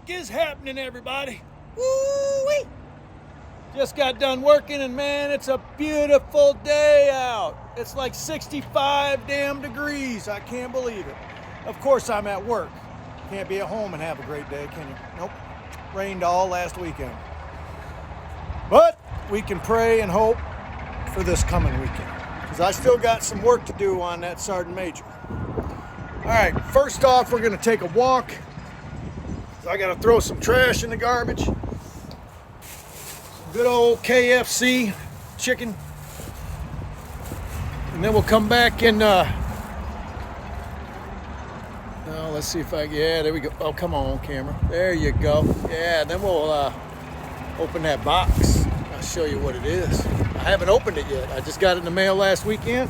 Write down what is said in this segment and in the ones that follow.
What is happening, everybody? Woo-wee! Just got done working, and man, it's a beautiful day out. It's like 65 damn degrees. I can't believe it. Of course, I'm at work. Can't be at home and have a great day, can you? Nope. Rained all last weekend. But we can pray and hope for this coming weekend, because I still got some work to do on that Sergeant Major. All right, first off, we're going to take a walk. I got to throw some trash in the garbage. Some good old KFC chicken. And then we'll come back and, let's see if yeah, there we go. Oh, come on, camera. There you go. Yeah, then we'll open that box. I'll show you what it is. I haven't opened it yet. I just got it in the mail last weekend.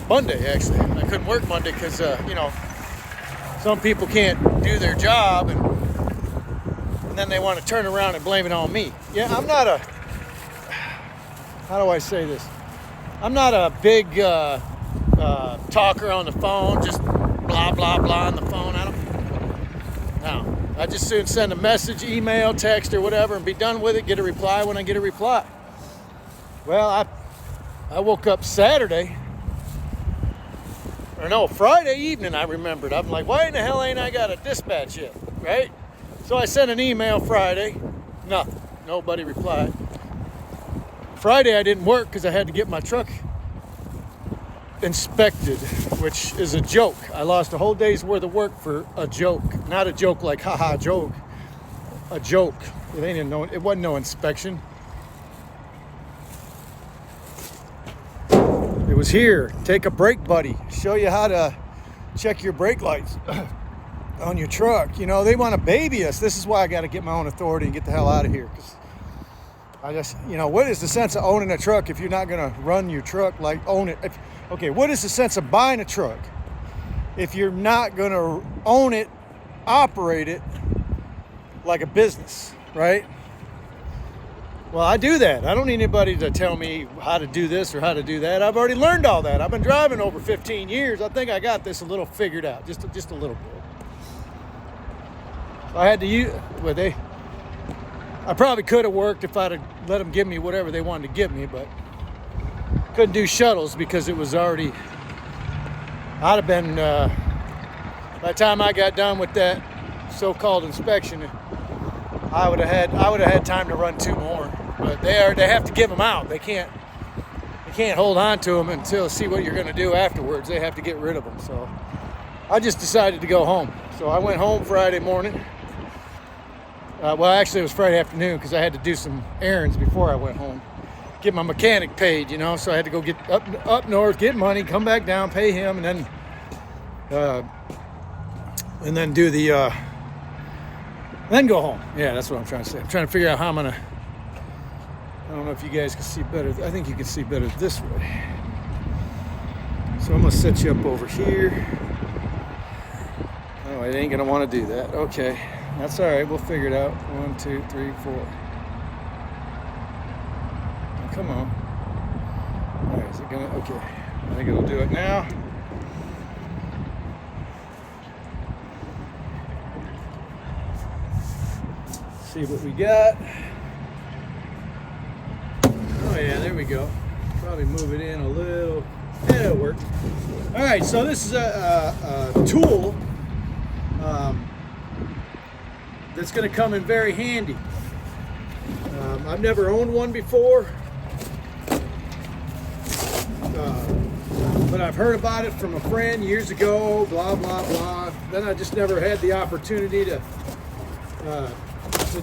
Monday, actually. I couldn't work Monday because, some people can't do their job and then they want to turn around and blame it on me. Yeah, I'm not a, how do I say this? I'm not a big talker on the phone, just blah, blah, blah on the phone. No. I just soon send a message, email, text, or whatever and be done with it, get a reply when I get a reply. Well, I woke up Saturday. Or no, Friday evening I remembered. I'm like, why in the hell ain't I got a dispatch yet, right? So I sent an email Friday. Nothing. Nobody replied. Friday I didn't work because I had to get my truck inspected, which is a joke. I lost a whole day's worth of work for a joke. Not a joke like haha joke. A joke. It wasn't no inspection. It was here. Take a brake buddy. Show you how to check your brake lights on your truck. You know, they want to baby us. This is why I got to get my own authority and get the hell out of here. Because I just, what is the sense of owning a truck if you're not going to run your truck like own it? Okay, what is the sense of buying a truck if you're not going to own it, operate it like a business, right? Well, I do that. I don't need anybody to tell me how to do this or how to do that. I've already learned all that. I've been driving over 15 years. I think I got this a little figured out, just a little bit. I had to use, I probably could have worked if I'd have let them give me whatever they wanted to give me, but couldn't do shuttles because it was already, I'd have been, by the time I got done with that so-called inspection, I would have had time to run 2 more, but they have to give them out. They can't hold on to them until see what you're going to do afterwards. They have to get rid of them. So I just decided to go home. So I went home Friday morning. Well, actually it was Friday afternoon because I had to do some errands before I went home. Get my mechanic paid, so I had to go get up north, get money, come back down, pay him, and then do the. Then go home. Yeah, that's what I'm trying to say. I'm trying to figure out how I'm going to... I don't know if you guys can see better. I think you can see better this way. So I'm going to set you up over here. Oh, it ain't going to want to do that. Okay. That's all right. We'll figure it out. 1, 2, 3, 4. Oh, come on. All right, is it going to... Okay. I think it'll do it now. See what we got. Oh yeah, there we go. Probably move it in a little. Yeah, it'll work. All right, so this is a tool that's going to come in very handy. I've never owned one before, but I've heard about it from a friend years ago. Blah blah blah. Then I just never had the opportunity to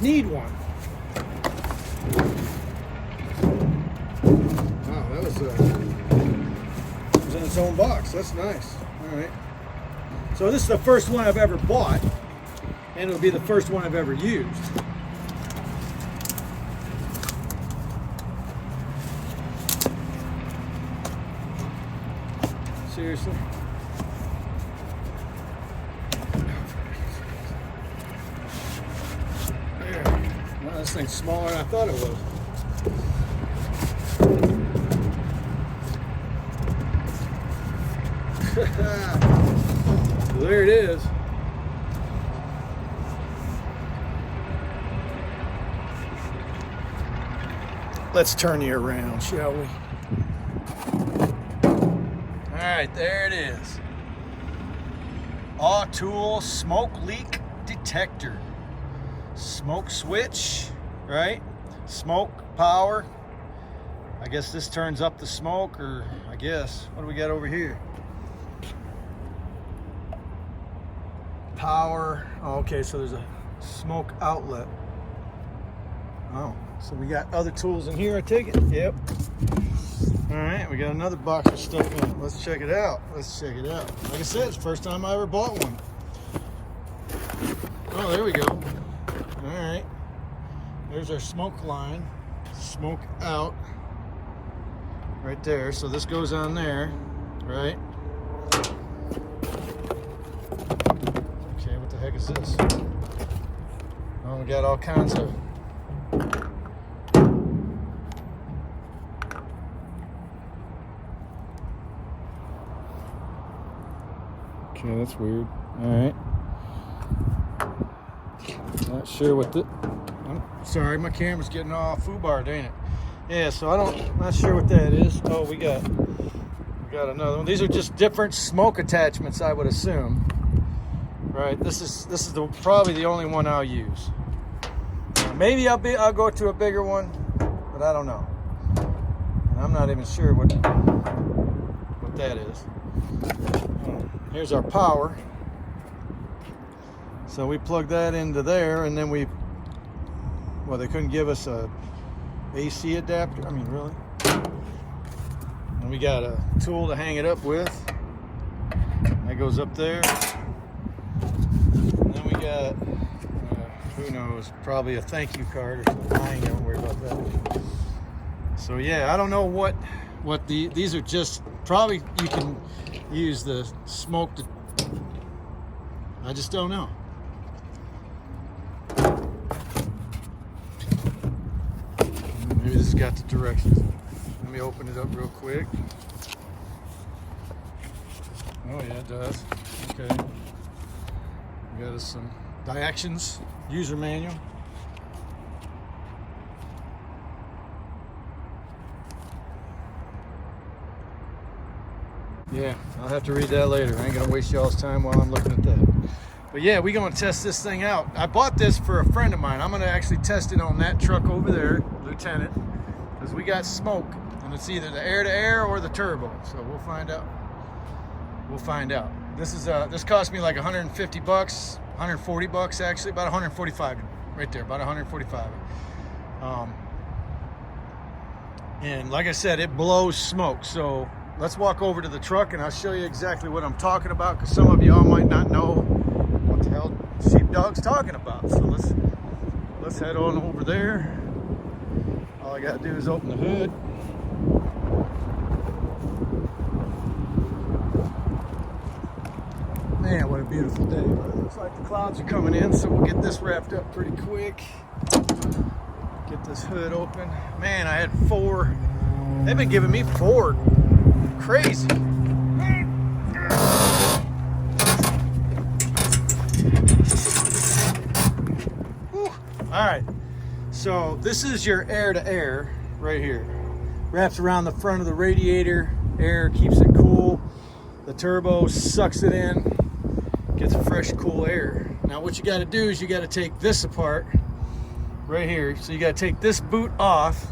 need one. Wow, that was in its own box. That's nice. All right. So this is the first one I've ever bought, and it'll be the first one I've ever used. Seriously. Well, this thing's smaller than I thought it was. There it is. let's turn you around, shall we? All right, there it is. Autool smoke leak detector. Smoke switch, right? Smoke, power. I guess this turns up the smoke, or I guess, what do we got over here? Power. Oh, okay, so there's a smoke outlet. Oh, so we got other tools in here, I take it? Yep. All right, we got another box of stuff in it. Let's check it out. Let's check it out. Like I said, it's the first time I ever bought one. Oh, there we go. All right. There's our smoke line. Smoke out. Right there. So this goes on there, right? Okay, what the heck is this? Oh, we got all kinds of... Okay, that's weird. All right. Not sure what the... I'm sorry, my camera's getting all foobarred, ain't it? Yeah, so I'm not sure what that is. Oh, we got another one. These are just different smoke attachments, I would assume. Right. This is probably the only one I'll use. Maybe I'll go to a bigger one, but I don't know. And I'm not even sure what that is. Here's our power. So we plug that into there, and then well, they couldn't give us a AC adapter. I mean, really? And we got a tool to hang it up with. That goes up there. And then we got, who knows, probably a thank you card or something. I ain't gonna worry about that. So yeah, I don't know what these are. Just probably you can use the smoke to, I just don't know. Maybe this has got the directions. Let me open it up real quick. Oh yeah, it does. Okay. We got us some directions, user manual. Yeah, I'll have to read that later. I ain't gonna waste y'all's time while I'm looking at that. But yeah, we're gonna test this thing out. I bought this for a friend of mine. I'm gonna actually test it on that truck over there, Lieutenant, because we got smoke, and it's either the air-to-air or the turbo. So we'll find out. We'll find out. This cost me like 150 bucks, 140 bucks actually, about 145 right there, about 145. And like I said, it blows smoke. So let's walk over to the truck and I'll show you exactly what I'm talking about, because some of y'all might not know what the hell Sheepdog's talking about. So let's head on over there. All I gotta do is open the hood. Man, what a beautiful day. Looks like the clouds are coming in, so we'll get this wrapped up pretty quick. Get this hood open. Man, I had 4. They've been giving me 4. Crazy. All right, so this is your air-to-air right here. Wraps around the front of the radiator. Air keeps it cool. The turbo sucks it in. Gets fresh, cool air. Now what you got to do is you got to take this apart right here. So you got to take this boot off,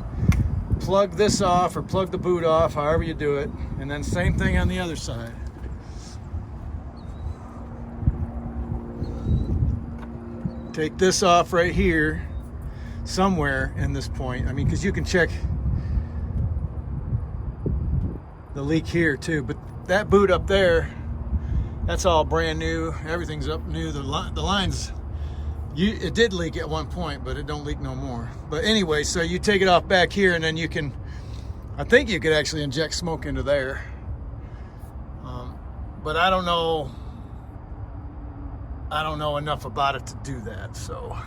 plug this off, or plug the boot off, however you do it, and then same thing on the other side. Take this off right here, somewhere in this point. I mean, because you can check the leak here too, but that boot up there, that's all brand new. Everything's up new. The lines, it did leak at one point, but it don't leak no more. But anyway, so you take it off back here, and then you can, I think you could actually inject smoke into there. But I don't know enough about it to do that. So,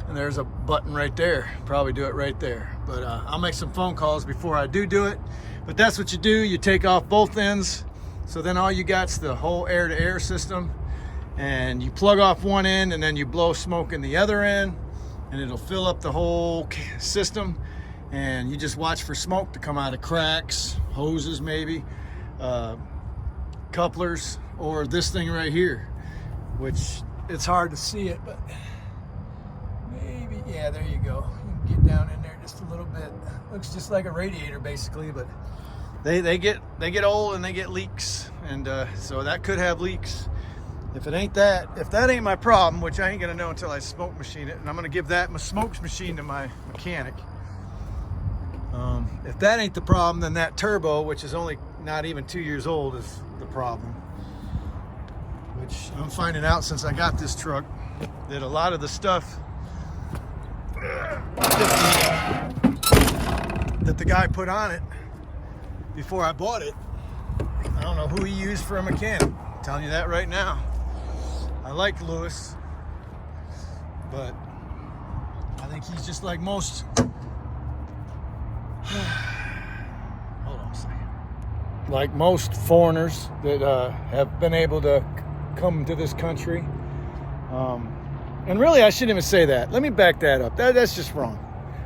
and there's a button right there. Probably do it right there. But I'll make some phone calls before I do it. But that's what you do. You take off both ends. So then all you got's the whole air-to-air system, and you plug off one end and then you blow smoke in the other end, and it'll fill up the whole system. and you just watch for smoke to come out of cracks, hoses maybe, couplers, or this thing right here, which it's hard to see it, but maybe, yeah, there you go. You can get down in there just a little bit. Looks just like a radiator basically, but they get old and they get leaks, and so that could have leaks. If that ain't my problem, which I ain't gonna know until I smoke machine it, and I'm gonna give that smoke machine to my mechanic. If that ain't the problem, then that turbo, which is only not even 2 years old, is the problem. Which I'm finding out since I got this truck, that a lot of the stuff that the guy put on it before I bought it, I don't know who he used for a mechanic. I'm telling you that right now. I like Lewis, but I think he's just like most. Hold on a second. Like most foreigners that have been able to come to this country. And really, I shouldn't even say that. Let me back that up. That's just wrong.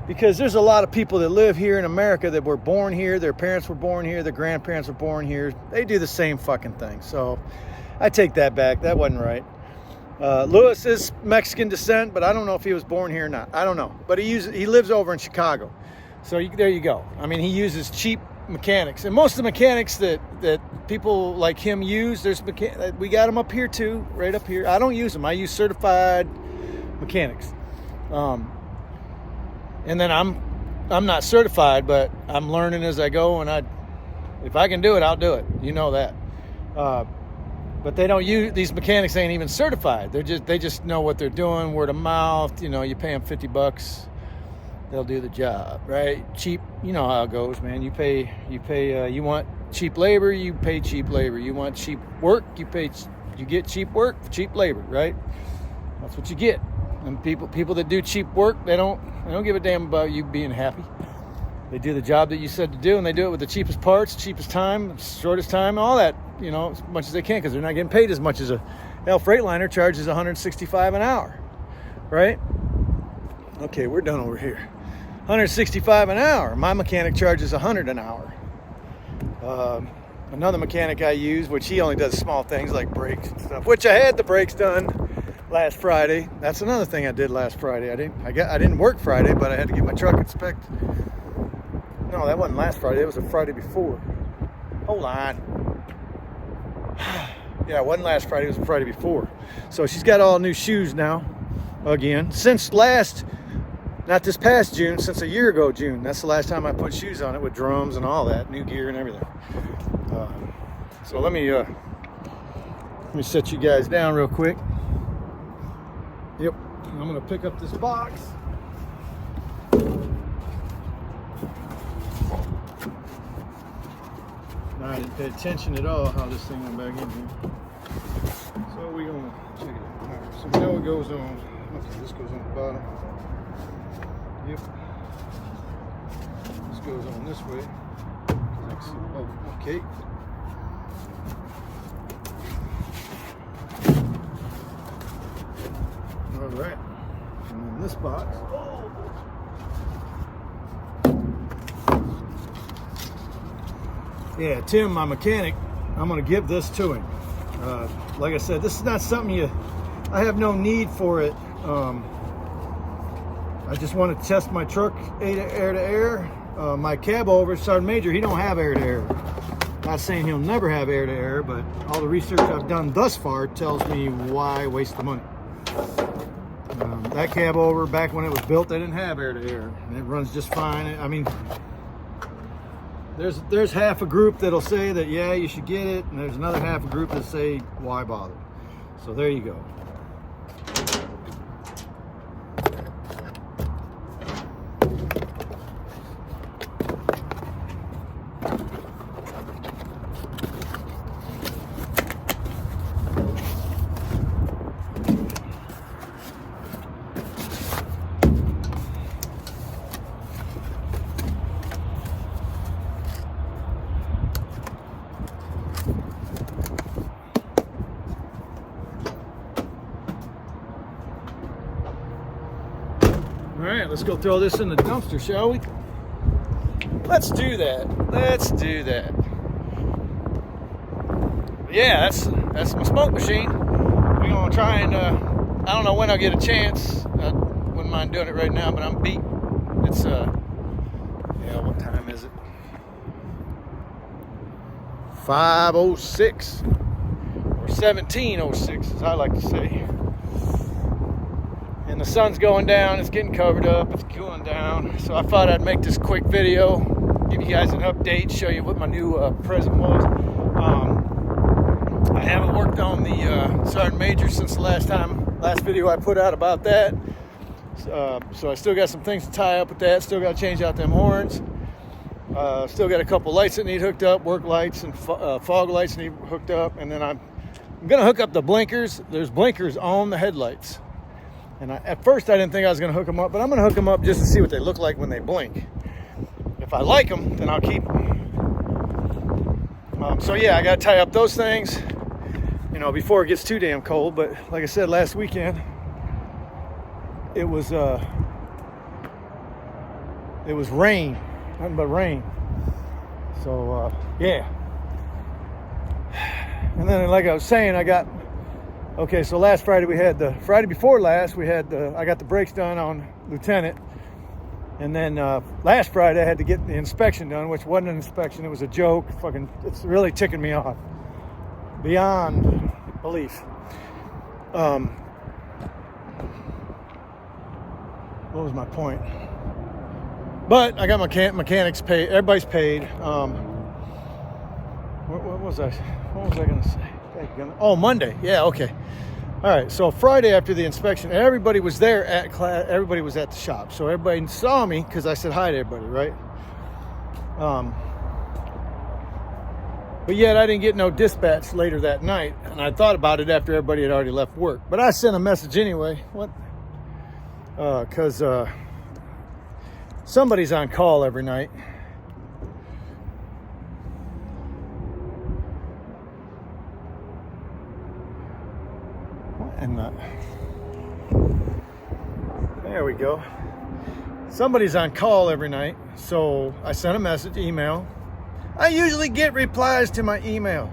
Because there's a lot of people that live here in America that were born here, their parents were born here, their grandparents were born here. They do the same fucking thing. So I take that back. That wasn't right. Lewis is Mexican descent, but I don't know if he was born here or not. I don't know. But he lives over in Chicago. So there you go. I mean, he uses cheap mechanics. And most of the mechanics that people like him use, we got them up here too, right up here. I don't use them. I use certified mechanics. And then I'm not certified, but I'm learning as I go, and if I can do it, I'll do it. You know that. But they don't use, these mechanics ain't even certified. They just know what they're doing, word of mouth. You know, you pay them $50, they'll do the job, right? Cheap, you know how it goes, man. You want cheap labor, you pay cheap labor. You want cheap work, you get cheap work for cheap labor, right? That's what you get. And people that do cheap work, they don't give a damn about you being happy. They do the job that you said to do, and they do it with the cheapest parts, cheapest time, shortest time, all that, you know, as much as they can, because they're not getting paid as much as a Freightliner charges $165 an hour, right? Okay, we're done over here. $165 an hour. My mechanic charges $100 an hour. Another mechanic I use, which he only does small things like brakes and stuff, which I had the brakes done last Friday. That's another thing I did last Friday. I didn't work Friday, but I had to get my truck inspected. No, that wasn't last Friday. It was the Friday before. Hold on. Yeah, it wasn't last Friday. It was the Friday before. So she's got all new shoes now, again. Since not this past June, since a year ago June. That's the last time I put shoes on it with drums and all that, new gear and everything. So let me set you guys down real quick. Yep, I'm gonna pick up this box. I didn't pay attention at all how this thing went back in here. So we're gonna check it out. All right, so we know it goes on. Okay, this goes on the bottom. Yep. This goes on this way. Oh, okay. All right. And then this box. Yeah, Tim, my mechanic, I'm going to give this to him. Like I said, this is not something I have no need for it. I just want to test my truck air to air. My cab over, Sergeant Major, he don't have air to air. Not saying he'll never have air to air, but all the research I've done thus far tells me why waste the money. That cab over, back when it was built, they didn't have air to air, and it runs just fine. I mean, there's half a group that'll say that, yeah, you should get it, and there's another half a group that say, why bother? So there you go. All right, let's go throw this in the dumpster, shall we? Let's do that. Let's do that. Yeah, that's my smoke machine. We're gonna try and I don't know when I'll get a chance. I wouldn't mind doing it right now, but I'm beat. It's yeah, what time is it? 5:06 or 17:06 as I like to say. And the sun's going down, it's getting covered up, it's cooling down. So I thought I'd make this quick video, give you guys an update, show you what my new present was. I haven't worked on the Sergeant Major since the last video I put out about that. So I still got some things to tie up with that, still got to change out them horns. Still got a couple lights that need hooked up, work lights and fog lights need hooked up. And then I'm going to hook up the blinkers. There's blinkers on the headlights. And at first I didn't think I was going to hook them up, but I'm going to hook them up just to see what they look like when they blink. If I like them, then I'll keep them. So yeah, I got to tie up those things, you know, before it gets too damn cold. But like I said, last weekend, it was rain, nothing but rain. So yeah. And then like I was saying, okay, so last Friday Friday before last, I got the brakes done on Lieutenant. And then last Friday I had to get the inspection done, which wasn't an inspection, it was a joke. It's really ticking me off beyond belief. What was my point? But I got my mechanics paid, everybody's paid. What was I gonna say? Oh, Monday. Yeah, okay. All right. So Friday after the inspection, everybody was there at class. Everybody was at the shop, so everybody saw me because I said hi to everybody, right? But yet I didn't get no dispatch later that night, and I thought about it after everybody had already left work. But I sent a message anyway. What? Because somebody's on call every night. And there we go. Somebody's on call every night, so I sent a message, email. I usually get replies to my email.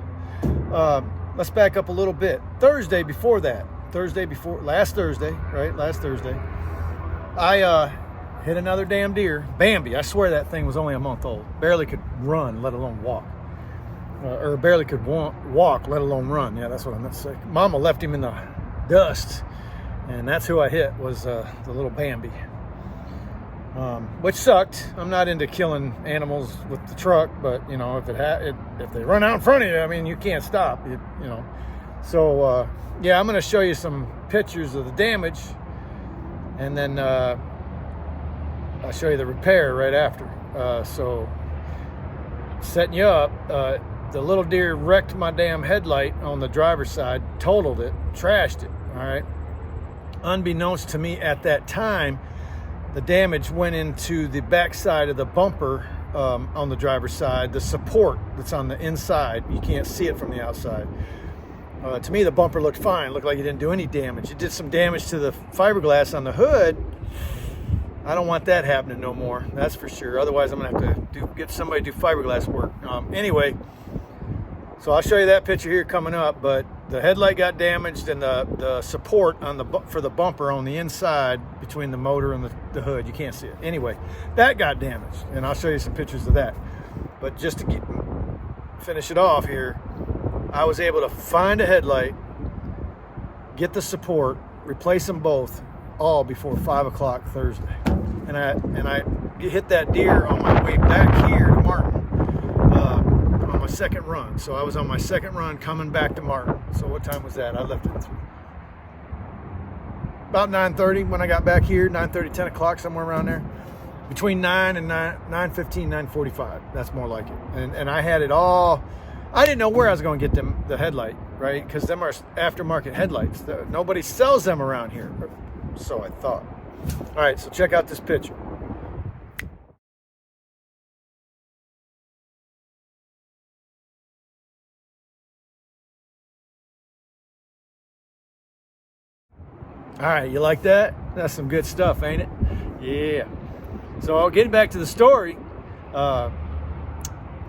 Let's back up a little bit. Last Thursday, I hit another damn deer, Bambi. I swear that thing was only a month old. Barely could run, let alone walk. Or barely could walk, let alone run. Yeah, that's what I meant to say. Mama left him in the dust, and that's who I hit, was the little Bambi, which sucked. I'm not into killing animals with the truck, but you know, if they run out in front of you, I mean, you can't stop. You know. So yeah, I'm going to show you some pictures of the damage, and then I'll show you the repair right after. So setting you up. The little deer wrecked my damn headlight on the driver's side, totaled it, trashed it, all right? Unbeknownst to me at that time, the damage went into the back side of the bumper on the driver's side, the support that's on the inside. You can't see it from the outside. To me, the bumper looked fine. It looked like it didn't do any damage. It did some damage to the fiberglass on the hood. I don't want that happening no more, that's for sure. Otherwise, I'm gonna have to get somebody to do fiberglass work. Anyway, so I'll show you that picture here coming up, but the headlight got damaged, and the support for the bumper on the inside between the motor and the hood, you can't see it. Anyway, that got damaged, and I'll show you some pictures of that. But just to finish it off here, I was able to find a headlight, get the support, replace them both, all before 5 o'clock Thursday. And I hit that deer on my way back here to Martin, on my second run. So I was on my second run coming back to Martin. So what time was that? I left at about 9:30 when I got back here, 9:30, 10 o'clock, somewhere around there. Between 9 and 9:15, 9:45. That's more like it. And I had it all. I didn't know where I was going to get the headlight, right? Because them are aftermarket headlights. Nobody sells them around here. So I thought. All right, so check out this picture. All right, you like that? That's some good stuff, ain't it? Yeah. So I'll get back to the story.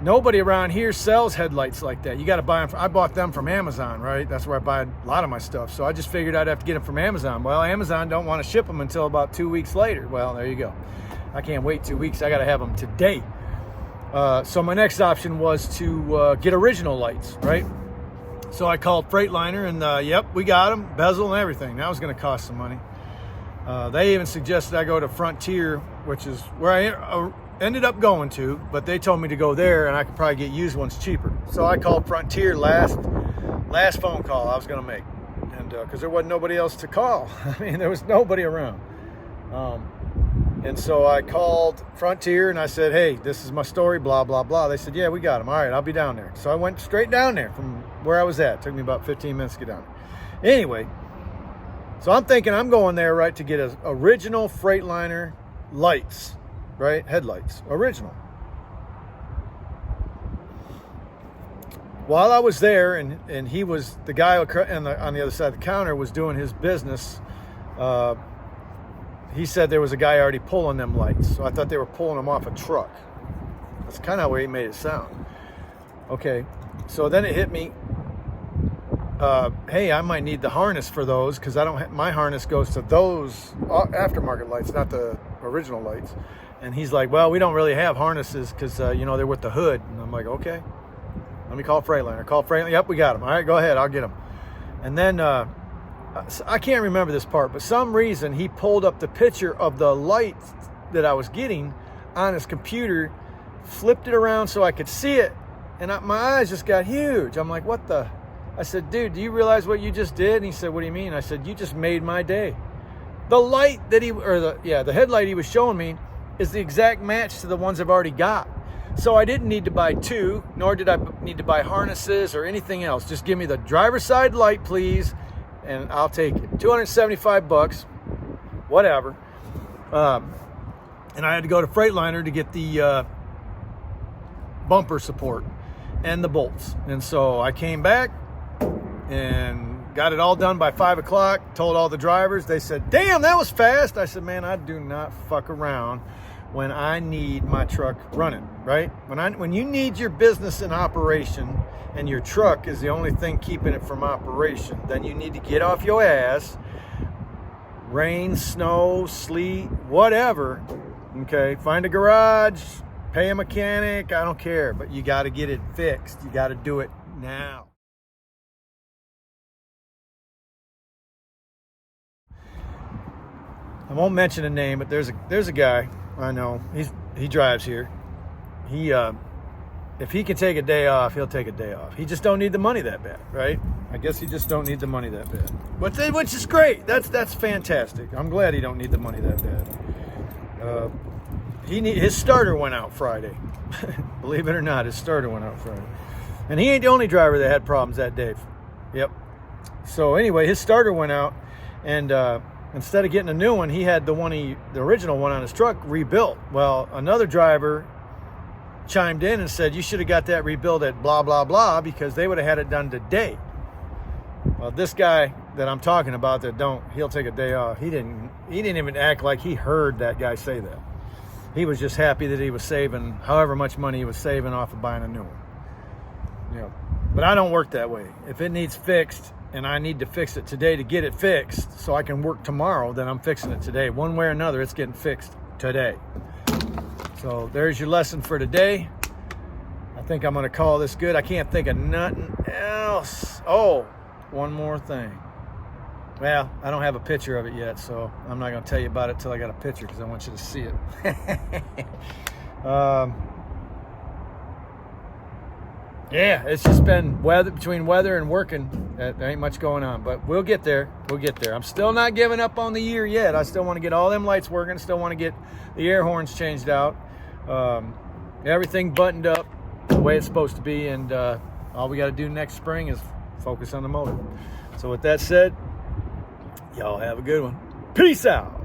Nobody around here sells headlights like that. You got to buy them. I bought them from Amazon, right? That's where I buy a lot of my stuff. So I just figured I'd have to get them from Amazon. Well, Amazon don't want to ship them until about 2 weeks later. Well, there you go. I can't wait 2 weeks. I got to have them today. So my next option was to get original lights, right? So I called Freightliner, and yep, we got them, bezel and everything. That was going to cost some money. They even suggested I go to Frontier, which is where I ended up going to, but they told me to go there and I could probably get used ones cheaper. So I called Frontier, last phone call I was going to make, and because there wasn't nobody else to call. I mean, there was nobody around. And so I called Frontier and I said, hey, this is my story, blah, blah, blah. They said, yeah, we got them. All right, I'll be down there. So I went straight down there from where I was at. It took me about 15 minutes to get down there. Anyway, so I'm thinking I'm going there, right, to get an original Freightliner lights, right? Headlights, original. While I was there, and he was, the guy on the other side of the counter was doing his business, he said there was a guy already pulling them lights. So I thought they were pulling them off a truck. That's kind of how he made it sound. Okay, so then it hit me. Hey, I might need the harness for those, because I don't have, my harness goes to those aftermarket lights, not the original lights. And he's like, well, we don't really have harnesses because, you know, they're with the hood. And I'm like, okay, let me call Freightliner. Call Freightliner. Yep, we got them. All right, go ahead. I'll get them. And then I can't remember this part, but some reason he pulled up the picture of the light that I was getting on his computer, flipped it around so I could see it. And my eyes just got huge. I'm like, what the? I said, dude, do you realize what you just did? And he said, what do you mean? I said, you just made my day. The light that the headlight he was showing me is the exact match to the ones I've already got. So I didn't need to buy two, nor did I need to buy harnesses or anything else. Just give me the driver's side light, please, and I'll take it. $275, whatever. And I had to go to Freightliner to get the bumper support and the bolts. And so I came back and got it all done by 5 o'clock, told all the drivers. They said, damn, that was fast. I said, man, I do not fuck around when I need my truck running, right? When you need your business in operation and your truck is the only thing keeping it from operation, then you need to get off your ass, rain, snow, sleet, whatever, okay? Find a garage, pay a mechanic, I don't care, but you got to get it fixed. You got to do it now. I won't mention a name, but there's a guy I know. He drives here. If he can take a day off, he'll take a day off. He just don't need the money that bad, right? I guess he just don't need the money that bad. Which is great. That's fantastic. I'm glad he don't need the money that bad. His starter went out Friday. Believe it or not, his starter went out Friday. And he ain't the only driver that had problems that day. Yep. So anyway, his starter went out, and instead of getting a new one, he had the original one on his truck rebuilt. Well, another driver chimed in and said, you should have got that rebuilt at blah, blah, blah, because they would have had it done today. Well, this guy that I'm talking about he'll take a day off. He didn't even act like he heard that guy say that. He was just happy that he was saving however much money he was saving off of buying a new one. You know, but I don't work that way. If it needs fixed and I need to fix it today to get it fixed so I can work tomorrow, then I'm fixing it today. One way or another, it's getting fixed today. So there's your lesson for today. I think I'm going to call this good. I can't think of nothing else. Oh, one more thing. Well, I don't have a picture of it yet, so I'm not going to tell you about it till I got a picture because I want you to see it. Yeah, it's just been between weather and working. There ain't much going on, but we'll get there. We'll get there. I'm still not giving up on the year yet. I still want to get all them lights working. Still want to get the air horns changed out. Everything buttoned up the way it's supposed to be, and all we got to do next spring is focus on the motor. So with that said, y'all have a good one. Peace out.